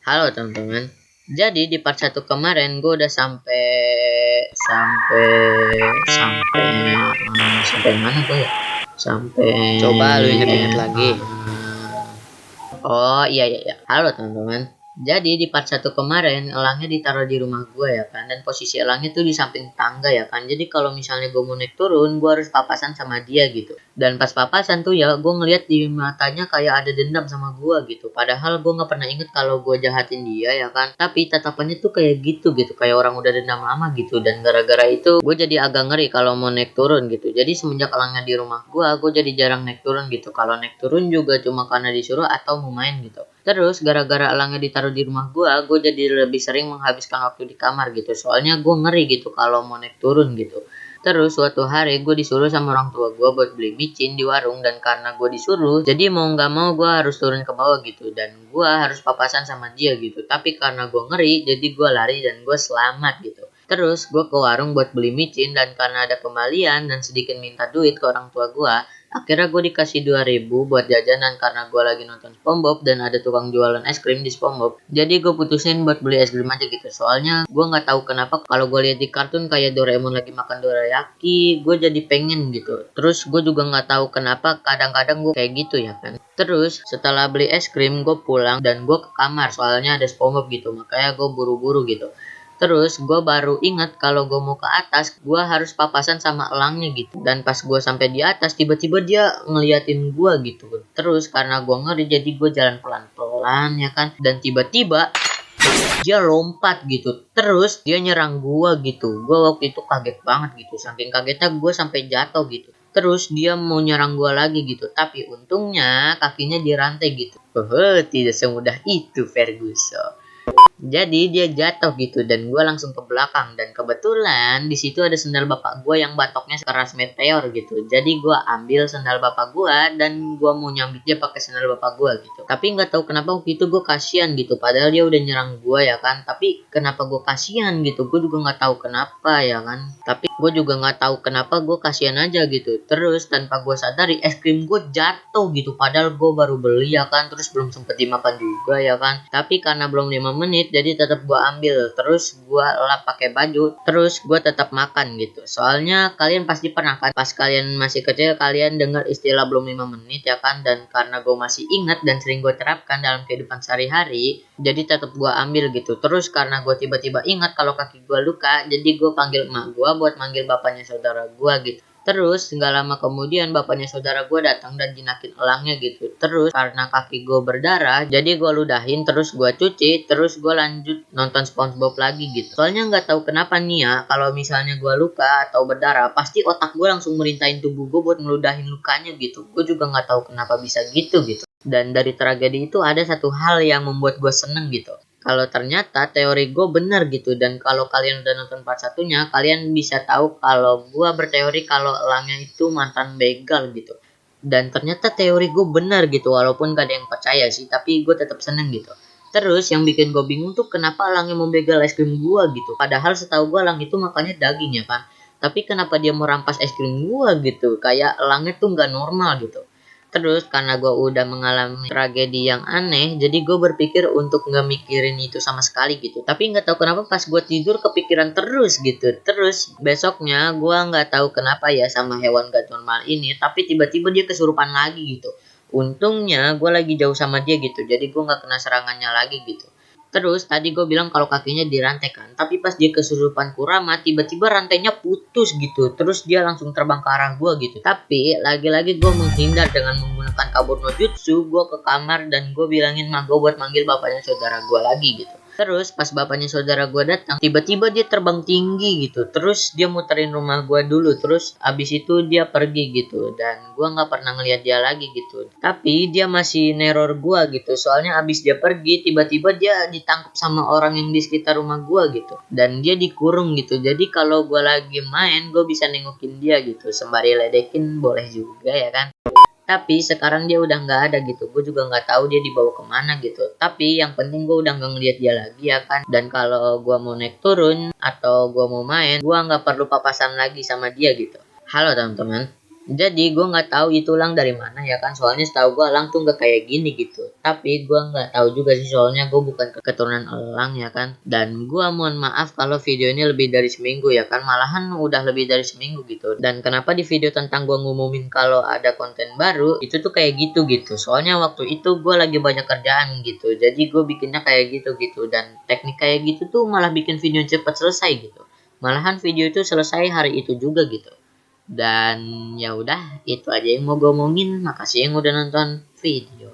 Halo teman-teman. Jadi di part 1 kemarin gue udah sampai sampai sampai sampai mana gue ya? Sampai Coba lu inget-inget lagi. Oh iya. Halo teman-teman. Jadi di part 1 kemarin elangnya ditaruh di rumah gue ya kan, dan posisi elangnya tuh di samping tangga ya kan. Jadi kalau misalnya gue mau naik turun, gue harus papasan sama dia gitu. Dan pas papasan tuh ya, gue ngeliat di matanya kayak ada dendam sama gue gitu. Padahal gue nggak pernah inget kalau gue jahatin dia ya kan. Tapi tatapannya tuh kayak gitu, kayak orang udah dendam lama gitu. Dan gara-gara itu gue jadi agak ngeri kalau mau naik turun gitu. Jadi semenjak elangnya di rumah gue jadi jarang naik turun gitu. Kalau naik turun juga cuma karena disuruh atau mau main gitu. Terus gara-gara elangnya ditaruh di rumah gue jadi lebih sering menghabiskan waktu di kamar gitu. Soalnya gue ngeri gitu kalau mau naik turun gitu. Terus suatu hari gue disuruh sama orang tua gue buat beli micin di warung, dan karena gue disuruh, jadi mau nggak mau gue harus turun ke bawah gitu, dan gue harus papasan sama dia gitu. Tapi karena gue ngeri, jadi gue lari dan gue selamat gitu. Terus gue ke warung buat beli micin, dan karena ada kembalian dan sedikit minta duit ke orang tua gue, akhirnya gue dikasih 2.000 buat jajanan karena gue lagi nonton SpongeBob dan ada tukang jualan es krim di SpongeBob. Jadi gue putusin buat beli es krim aja gitu. Soalnya gue nggak tahu kenapa kalau gue lihat di kartun kayak Doraemon lagi makan dorayaki, gue jadi pengen gitu. Terus gue juga nggak tahu kenapa kadang-kadang gue kayak gitu ya kan. Terus setelah beli es krim gue pulang dan gue ke kamar soalnya ada SpongeBob gitu. Makanya gue buru-buru gitu. Terus gue baru ingat kalau gue mau ke atas, gue harus papasan sama elangnya gitu. Dan pas gue sampai di atas, tiba-tiba dia ngeliatin gue gitu. Terus karena gue ngeri, jadi gue jalan pelan-pelan ya kan. Dan tiba-tiba dia lompat gitu. Terus dia nyerang gue gitu. Gue waktu itu kaget banget gitu. Saking kagetnya gue sampai jatuh gitu. Terus dia mau nyerang gue lagi gitu. Tapi untungnya kakinya dirantai gitu. Tidak semudah itu Ferguson. Jadi dia jatuh gitu dan gue langsung ke belakang, dan kebetulan di situ ada sendal bapak gue yang batoknya sekeras meteor gitu. Jadi gue ambil sendal bapak gue dan gue mau nyambit dia pakai sendal bapak gue gitu. Tapi nggak tahu kenapa waktu itu gue kasihan gitu. Padahal dia udah nyerang gue ya kan. Tapi kenapa gue kasihan gitu? Gue juga nggak tahu kenapa ya kan. Tapi gue juga nggak tahu kenapa gue kasihan aja gitu. Terus tanpa gue sadari es krim gue jatuh gitu. Padahal gue baru beli ya kan. Terus belum sempet dimakan juga ya kan. Tapi karena belum 5 menit jadi tetap gue ambil, terus gue lap pakai baju, terus gue tetap makan gitu. Soalnya kalian pasti pernah kan, pas kalian masih kecil kalian dengar istilah belum 5 menit ya kan. Dan karena gue masih ingat dan sering gue terapkan dalam kehidupan sehari-hari, jadi tetap gue ambil gitu. Terus karena gue tiba-tiba ingat kalau kaki gue luka, jadi gue panggil emak gue buat manggil bapaknya saudara gue gitu. Terus nggak lama kemudian bapaknya saudara gue datang dan jinakin elangnya gitu. Terus karena kaki gue berdarah, jadi gue ludahin, terus gue cuci, terus gue lanjut nonton SpongeBob lagi gitu. Soalnya nggak tahu kenapa nih ya, kalau misalnya gue luka atau berdarah, pasti otak gue langsung merintahin tubuh gue buat ngeludahin lukanya gitu. Gue juga nggak tahu kenapa bisa gitu. Dan dari tragedi itu ada satu hal yang membuat gue seneng gitu. Kalau ternyata teori gue benar gitu, dan kalau kalian udah nonton part satunya, kalian bisa tahu kalau gue berteori kalau elangnya itu mantan begal gitu. Dan ternyata teori gue benar gitu, walaupun gak ada yang percaya sih, tapi gue tetap seneng gitu. Terus yang bikin gue bingung tuh kenapa elangnya mau begal es krim gue gitu. Padahal setahu gue elang itu makannya daging ya kan. Tapi kenapa dia mau rampas es krim gue gitu? Kayak elangnya tuh nggak normal gitu. Terus karena gue udah mengalami tragedi yang aneh, jadi gue berpikir untuk nggak mikirin itu sama sekali gitu. Tapi nggak tahu kenapa pas gue tidur kepikiran terus gitu. Terus besoknya gue nggak tahu kenapa ya sama hewan gak normal ini, tapi tiba-tiba dia kesurupan lagi gitu. Untungnya gue lagi jauh sama dia gitu, jadi gue nggak kena serangannya lagi gitu. Terus tadi gue bilang kalau kakinya dirantai kan, tapi pas dia kesurupan Kurama, tiba-tiba rantainya putus gitu. Terus dia langsung terbang ke arah gue gitu. Tapi lagi-lagi gue menghindar dengan menggunakan kabur no jutsu. Gue ke kamar dan gue bilangin mah gue buat manggil bapaknya saudara gue lagi gitu. Terus pas bapaknya saudara gue datang, tiba-tiba dia terbang tinggi gitu. Terus dia muterin rumah gue dulu. Terus abis itu dia pergi gitu. Dan gue nggak pernah ngeliat dia lagi gitu. Tapi dia masih neror gue gitu. Soalnya abis dia pergi, tiba-tiba dia ditangkap sama orang yang di sekitar rumah gue gitu. Dan dia dikurung gitu. Jadi kalau gue lagi main, gue bisa nengokin dia gitu. Sembari ledekin boleh juga ya kan. Tapi sekarang dia udah nggak ada gitu. Gue juga nggak tahu dia dibawa kemana gitu. Tapi yang penting gue udah nggak ngeliat dia lagi ya kan. Dan kalau gue mau naik turun atau gue mau main, gue nggak perlu papasan lagi sama dia gitu. Halo teman-teman. Jadi gue nggak tahu itu elang dari mana ya kan, soalnya setahu gue elang tuh nggak kayak gini gitu. Tapi gue nggak tahu juga sih, soalnya gue bukan keturunan elang ya kan. Dan gue mohon maaf kalau video ini lebih dari seminggu ya kan, malahan udah lebih dari seminggu gitu. Dan kenapa di video tentang gue ngumumin kalau ada konten baru itu tuh kayak gitu gitu. Soalnya waktu itu gue lagi banyak kerjaan gitu, jadi gue bikinnya kayak gitu gitu. Dan teknik kayak gitu tuh malah bikin video cepet selesai gitu. Malahan video itu selesai hari itu juga gitu. Dan ya udah, itu aja yang mau gue omongin. Makasih yang udah nonton video.